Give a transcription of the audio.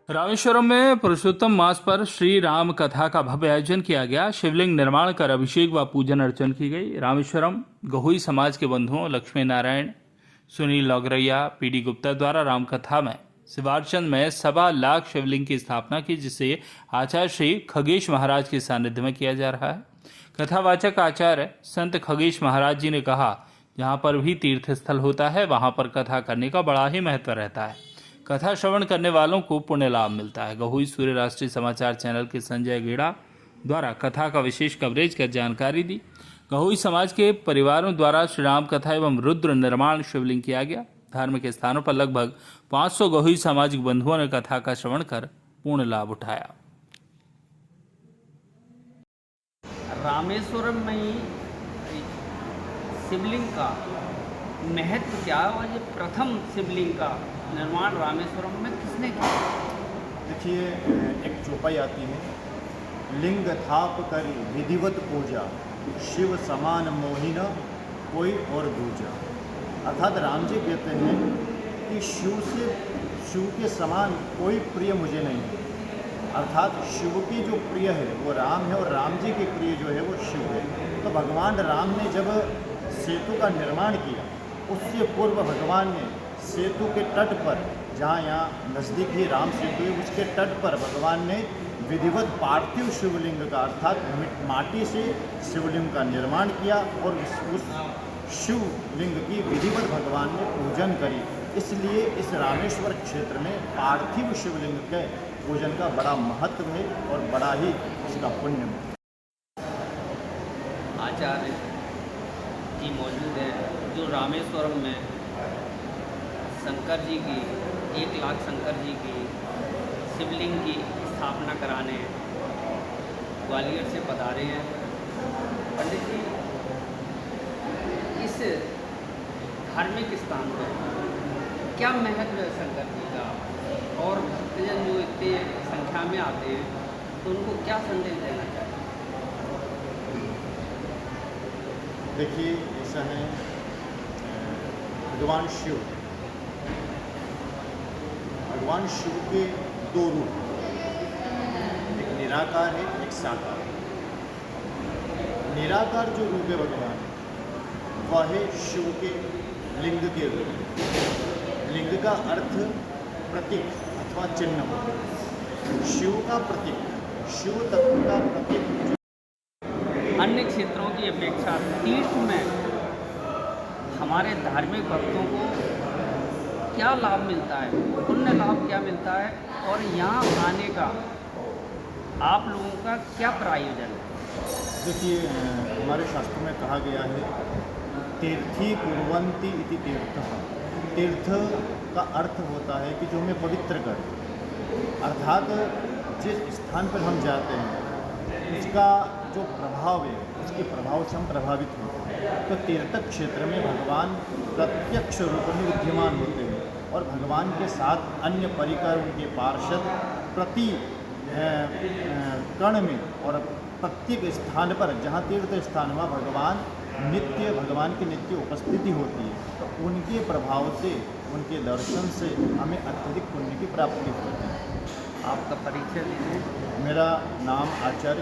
रामेश्वरम में पुरुषोत्तम मास पर श्री राम कथा का भव्य आयोजन किया गया। शिवलिंग निर्माण कर अभिषेक व पूजन अर्चन की गई। रामेश्वरम गहोई समाज के बंधुओं लक्ष्मी नारायण, सुनील लौगरैया, पीडी गुप्ता द्वारा रामकथा में शिवार्चन में 1.25 शिवलिंग की स्थापना की, जिसे आचार्य श्री खगेश महाराज के सानिध्य में किया जा रहा है। कथावाचक आचार्य संत खगेश महाराज जी ने कहा, जहाँ पर भी तीर्थ स्थल होता है वहाँ पर कथा करने का बड़ा ही महत्व रहता है। कथा श्रवण करने वालों को पुण्य लाभ मिलता है। गहोई सूर्य राष्ट्रीय समाचार चैनल के संजय गेड़ा द्वारा कथा का विशेष कवरेज कर जानकारी दी। गहोई समाज के परिवारों द्वारा श्री राम कथा एवं रुद्र निर्माण शिवलिंग किया गया। धार्मिक स्थानों पर लगभग 500 गहोई सामाजिक बंधुओं ने कथा का श्रवण कर पूर्ण लाभ उठाया। रामेश्वरम में ही शिवलिंग का महत्व क्या है और ये प्रथम शिवलिंग का निर्माण रामेश्वरम में किसने किया? देखिए, एक चौपाई आती है, लिंग थाप करी विधिवत पूजा, शिव समान मोहिन कोई और दूजा। अर्थात राम जी कहते हैं कि शिव के समान कोई प्रिय मुझे नहीं है। अर्थात शिव की जो प्रिय है वो राम है और राम जी के प्रिय जो है वो शिव है। तो भगवान राम ने जब सेतु का निर्माण किया, उससे पूर्व भगवान ने सेतु के तट पर, जहाँ यहाँ नज़दीक ही राम सेतु है, उसके तट पर भगवान ने विधिवत पार्थिव शिवलिंग का अर्थात माटी से शिवलिंग का निर्माण किया और उस शिवलिंग की विधिवत भगवान ने पूजन करी। इसलिए इस रामेश्वर क्षेत्र में पार्थिव शिवलिंग के पूजन का बड़ा महत्व है और बड़ा ही इसका पुण्य है। आचार्य जी मौजूद हैं जो रामेश्वरम में शंकर जी की 1 लाख शंकर जी की शिवलिंग की स्थापना कराने ग्वालियर से पधारे हैं। पंडित जी, इस धार्मिक स्थान पर क्या महत्व है शंकर जी का, और भक्तजन जो इतने संख्या में आते हैं तो उनको क्या संदेश देना चाहिए? देखिए, ऐसा है, भगवान शिव के 2 रूप, एक निराकार है, एक साकार है। निराकार जो रूप है भगवान, वह है शिव के लिंग के रूप। लिंग का अर्थ प्रतीक अथवा चिन्ह होता है। शिव का प्रतीक, शिव तत्व का प्रतीक। अन्य क्षेत्रों की अपेक्षा तीर्थ में हमारे धार्मिक भक्तों को क्या लाभ मिलता है, पुण्य लाभ क्या मिलता है, और यहाँ आने का आप लोगों का क्या प्रयोजन है? देखिए, हमारे शास्त्रों में कहा गया है, तीर्थी कुर्वन्ति इति तीर्थः। तीर्थ का अर्थ होता है कि जो हमें पवित्र करे। अर्थात जिस स्थान पर हम जाते हैं उसका जो प्रभाव है, उसके प्रभाव से हम प्रभावित होते हैं। तो तीर्थ क्षेत्र में भगवान प्रत्यक्ष रूप में विद्यमान होते हैं और भगवान के साथ अन्य परिकर, उनके पार्षद प्रति कण में और प्रत्येक स्थान पर, जहाँ तीर्थ स्थान हुआ, भगवान की नित्य उपस्थिति होती है। तो उनके प्रभाव से, उनके दर्शन से हमें अत्यधिक पुण्य की प्राप्ति होती है। आपका परिचय दीजिए। मेरा नाम आचार्य